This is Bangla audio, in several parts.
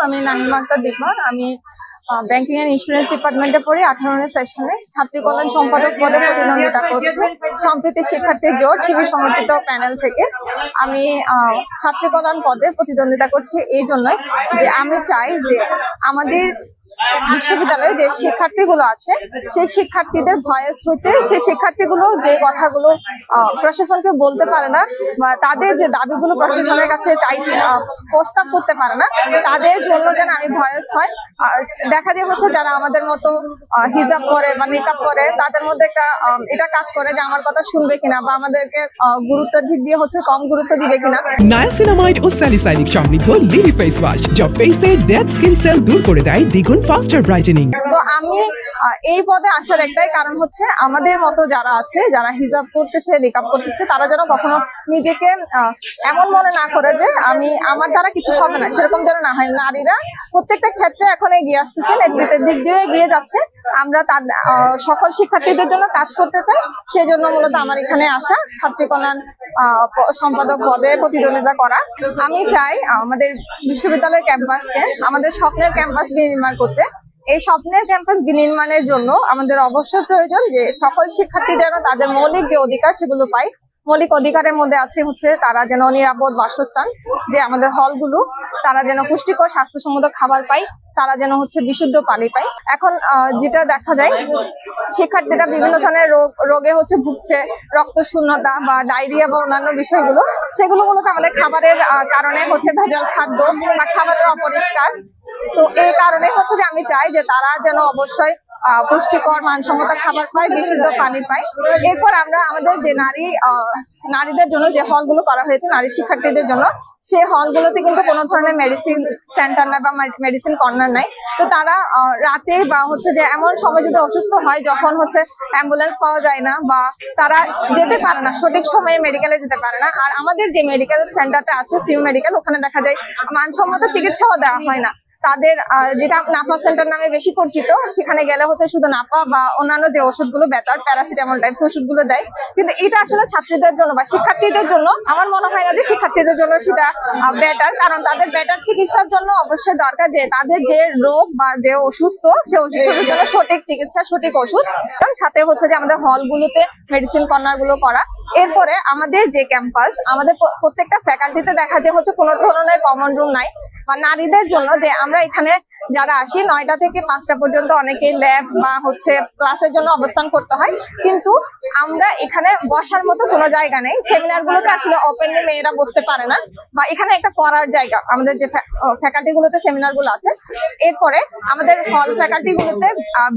আমি নাহিমা আক্তার দীপা। আমি ব্যাংকিং এন্ড ইন্স্যুরেন্স ডিপার্টমেন্টে পড়ি 18 সেশনে ছাত্রী কল্যাণ সম্পাদক পদে প্রতিদ্বন্দ্বিতা করছি সম্প্রীতি শিক্ষার্থী জোট শিবির সমর্থিত প্যানেল থেকে। আমি ছাত্রী কল্যাণ পদে প্রতিদ্বন্দ্বিতা করছি এই জন্যই যে আমি চাই যে আমাদের বিশ্ববিদ্যালয়ে যে শিক্ষার্থীগুলো আছে সেই শিক্ষার্থীদের ভয়েস হইতে, সেই শিক্ষার্থীগুলো যে কথাগুলো প্রশাসনকে বলতে পারে না বা তাদের যে দাবিগুলো প্রশাসনের কাছে প্রস্তাব করতে পারে না, তাদের জন্য যেন আমি ভয়েস হয়। দেখা যায় হচ্ছে যারা আমাদের মতো হিজাব করে বা নিকাব করে তাদের মধ্যে এটা কাজ করে যে আমার কথা শুনবে কিনা বা আমাদেরকে গুরুত্ব দিয়ে হচ্ছে কম গুরুত্ব দিবে কিনা। নায়াসিনামাইড ও স্যালিসাইলিক সমৃদ্ধ লিলি ফেস ওয়াশ যা ফেসের ডেড স্কিন সেল দূর করে দেয় দ্বিগুণ ফাস্টার ব্রাইটেনিং। তো আমি এই পদে আসার একটাই কারণ হচ্ছে আমাদের মতো যারা আছে, যারা হিজাব করতেছে নিকাব করতেছে, তারা যেন কখনো নিজেকে এমন মনে না করে যে আমার দ্বারা কিছু হবে না, সেরকম যেন না হয়। নারীরা প্রত্যেকটা ক্ষেত্রে এখন এগিয়ে আসতেছে, নেতৃত্বের দিক দিয়ে এগিয়ে যাচ্ছে। আমরা সকল শিক্ষার্থীদের জন্য কাজ করতে চাই, সেজন্য মূলত আমার এখানে আসা, ছাত্রী কল্যাণ সম্পাদক পদে প্রতিদ্বন্দ্বিতা করা। আমি চাই আমাদের বিশ্ববিদ্যালয় ক্যাম্পাসকে আমাদের স্বপ্নের ক্যাম্পাস বিনির্মাণ করতে। এই স্বপ্নের ক্যাম্পাস বিনির্মাণের জন্য আমাদের অবশ্যই প্রয়োজন যে সকল শিক্ষার্থী যেন তাদের মৌলিক যে অধিকার সেগুলো পায়। মৌলিক অধিকারের মধ্যে আছে হচ্ছে তারা যেন নিরাপদ বাসস্থান, যে আমাদের হলগুলো, তারা যেন পুষ্টিকর স্বাস্থ্যসম্মত খাবার পায়, তারা যেন হচ্ছে বিশুদ্ধ পানি পায়। এখন যেটা দেখা যায় শিক্ষার্থীরা বিভিন্ন ধরনের রোগে হচ্ছে ভুগছে, রক্ত শূন্যতা বা ডায়রিয়া বা অন্যান্য বিষয়গুলো, সেগুলো মূলত আমাদের খাবারের কারণে হচ্ছে, ভেজাল খাদ্য বা খাবারের অপরিষ্কার। তো এই কারণে হচ্ছে যে আমি চাই যে তারা যেন অবশ্যই পুষ্টিকর মানসম্মত খাবার পায়, বিশুদ্ধ পানি পায়। এরপর আমরা আমাদের যে নারীদের জন্য যে হলগুলো করা হয়েছে নারী শিক্ষার্থীদের জন্য, সেই হলগুলোতে কিন্তু কোনো ধরনের মেডিসিন সেন্টার নাই বা মেডিসিন কর্নার নাই। তো তারা রাতে বা হচ্ছে যে এমন সময় যদি অসুস্থ হয় যখন হচ্ছে অ্যাম্বুলেন্স পাওয়া যায় না বা তারা যেতে পারে না, সঠিক সময়ে মেডিকেলে যেতে পারে না। আর আমাদের যে মেডিকেল সেন্টারটা আছে সিউ মেডিকেল, ওখানে দেখা যায় মানসম্মত চিকিৎসাও দেওয়া হয় না। তাদের যেটা নাপা সেন্টার নামে বেশি পরিচিত, সেখানে গেলে হচ্ছে শুধু নাপা বা অন্যান্য যে ওষুধগুলো বেতার প্যারাসিটামল টাইপস ওষুধগুলো দেয়। কিন্তু এটা আসলে ছাত্রীদের জন্য বা শিক্ষার্থীদের জন্য আমার মনে হয় না যে শিক্ষার্থীদের জন্য সেটা বেটার, কারণ তাদের বেটার চিকিৎসার জন্য অবশ্যই দরকার যে তাদের যে রোগ বা যে অসুস্থ, সেই অসুস্থতার জন্য সঠিক চিকিৎসা, সঠিক ওষুধ। সাথে হচ্ছে যে আমাদের হলগুলোতে মেডিসিন কর্নার গুলো করা। এরপরে আমাদের যে ক্যাম্পাস, আমাদের প্রত্যেকটা ফ্যাকাল্টিতে দেখা যায় হচ্ছে কোনো ধরনের কমন রুম নাই বা নারীদের জন্য যে আমরা এখানে যারা আসি 9টা থেকে 5টা পর্যন্ত অনেকে ল্যাব বা হচ্ছে ক্লাসের জন্য অবস্থান করতে হয়, কিন্তু আমরা এখানে বসার মতো কোনো জায়গা নেই। সেমিনার গুলোতে আসলে ওপেনলি মেয়েরা বসতে পারে না বা এখানে একটা পড়ার জায়গা আমাদের যে ফ্যাকাল্টি গুলোতে সেমিনার গুলো আছে। এরপরে আমাদের হল ফ্যাকাল্টি গুলোতে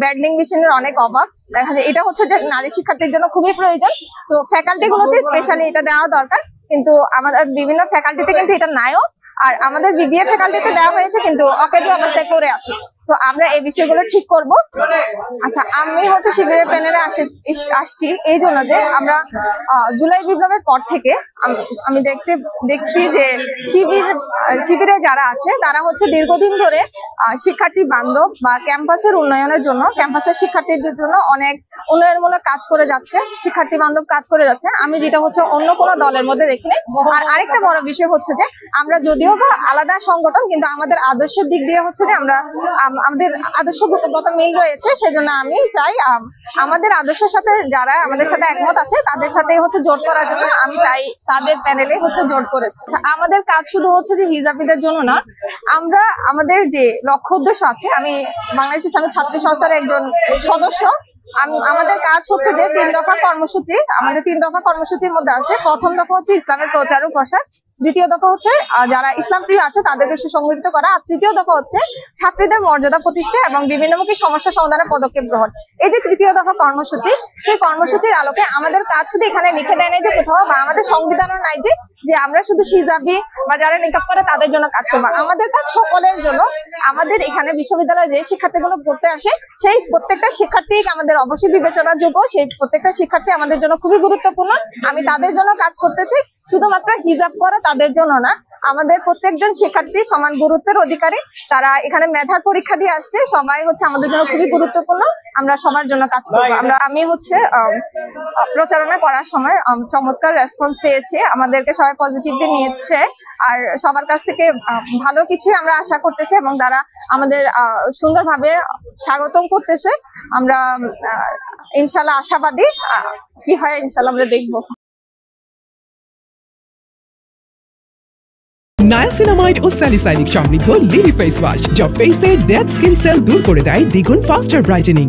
ব্যান্ডিং মেশিনের অনেক অভাব দেখা যায়, এটা হচ্ছে যে নারী শিক্ষার্থীর জন্য খুবই প্রয়োজন। তো ফ্যাকাল্টি গুলোতে স্পেশালি এটা দেওয়া দরকার, কিন্তু আমাদের বিভিন্ন ফ্যাকাল্টিতে কিন্তু এটা নাইও। আর আমাদের বিবিএ ফ্যাকাল্টিতে দেওয়া হয়েছে কিন্তু অকেজো অবস্থায় পড়ে আছে। তো আমরা এই বিষয়গুলো ঠিক করব। আচ্ছা, আমি হচ্ছে শিবিরের প্যানেলে আসছি এই জন্য যে আমরা জুলাই বিপ্লবের পর থেকে আমি দেখছি যে শিবিরে যারা আছে তারা হচ্ছে দীর্ঘদিন ধরে শিক্ষার্থী বান্ধব বা ক্যাম্পাসের উন্নয়নের জন্য, ক্যাম্পাসের শিক্ষার্থীদের জন্য অনেক উন্নয়নমূলক কাজ করে যাচ্ছে, শিক্ষার্থী বান্ধব কাজ করে যাচ্ছে। আমি যেটা হচ্ছে অন্য কোনো দলের মধ্যে দেখিনি। আর আরেকটা বড় বিষয় হচ্ছে যে আমরা যদিও বা আলাদা সংগঠন, কিন্তু আমাদের আদর্শের দিক দিয়ে হচ্ছে যে আমাদের আদর্শগত মিল রয়েছে। সেজন্য আমি চাই আমাদের আদর্শের সাথে যারা আমাদের সাথে একমত আছে তাদের সাথে হচ্ছে জোট করার জন্য আমি তাই তাদের প্যানেলে হচ্ছে জোট করেছি। আমাদের কাজ শুধু হচ্ছে যে হিজাবিদের জন্য না, আমরা আমাদের যে লক্ষ্য উদ্দেশ্য আছে, আমি বাংলাদেশ ইসলামী ছাত্রী সংস্থার একজন সদস্য। আমাদের কাজ হচ্ছে যে 3 দফা কর্মসূচি, আমাদের 3 দফা কর্মসূচির মধ্যে আছে। প্রথম দফা হচ্ছে ইসলামের প্রচার ও প্রসার, দ্বিতীয় দফা হচ্ছে যারা ইসলাম প্রিয় আছে তাদেরকে সুসংগঠিত করা, আর তৃতীয় দফা হচ্ছে ছাত্রীদের মর্যাদা প্রতিষ্ঠা এবং বিভিন্নমুখী সমস্যা সমাধানের পদক্ষেপ গ্রহণ। এই যে তৃতীয় দফা কর্মসূচি, সেই কর্মসূচির আলোকে আমাদের কাজ শুধু এখানে লিখে দেয় নাই যে কোথাও, বা আমাদের সংবিধানও নাই যে আমরা শুধু হিজাবি বা যারা নিকাব করে তাদের জন্য কাজ করবো। আমাদের কাজ সকলের জন্য। আমাদের এখানে বিশ্ববিদ্যালয়ে যে শিক্ষার্থীগুলো পড়তে আসে সেই প্রত্যেকটা শিক্ষার্থী আমাদের অবশ্যই বিবেচনাযোগ্য, সেই প্রত্যেকটা শিক্ষার্থী আমাদের জন্য খুবই গুরুত্বপূর্ণ। আমি তাদের জন্য কাজ করতে চাই, শুধুমাত্র হিজাব করা তাদের জন্য না। আমাদের প্রত্যেকজন শিক্ষার্থী সমান গুরুত্বের অধিকারী। তারা এখানে মেধার পরীক্ষা দিয়ে আসছে, সবাই হচ্ছে আমাদের জন্য খুবই গুরুত্বপূর্ণ। আমরা সবার জন্য কাজ করবো। আমি হচ্ছে প্রচারণা করার সময় চমৎকার রেসপন্স পেয়েছি, আমাদেরকে সবাই পজিটিভলি নিয়েছে, আর সবার কাছ থেকে ভালো কিছুই আমরা আশা করতেছি এবং তারা আমাদের সুন্দরভাবে স্বাগতম করতেছে। আমরা ইনশাল্লাহ আশাবাদী, কি হয় ইনশাল্লাহ আমরা দেখবো। নায়াসিনামাইড ও স্যালিসাইলিক সমৃদ্ধ লিলি ফেস ওয়াশ, যা ফেসের ডেড স্কিন সেল দূর করে দেয় দ্বিগুণ ফাস্টার ব্রাইটেনিং।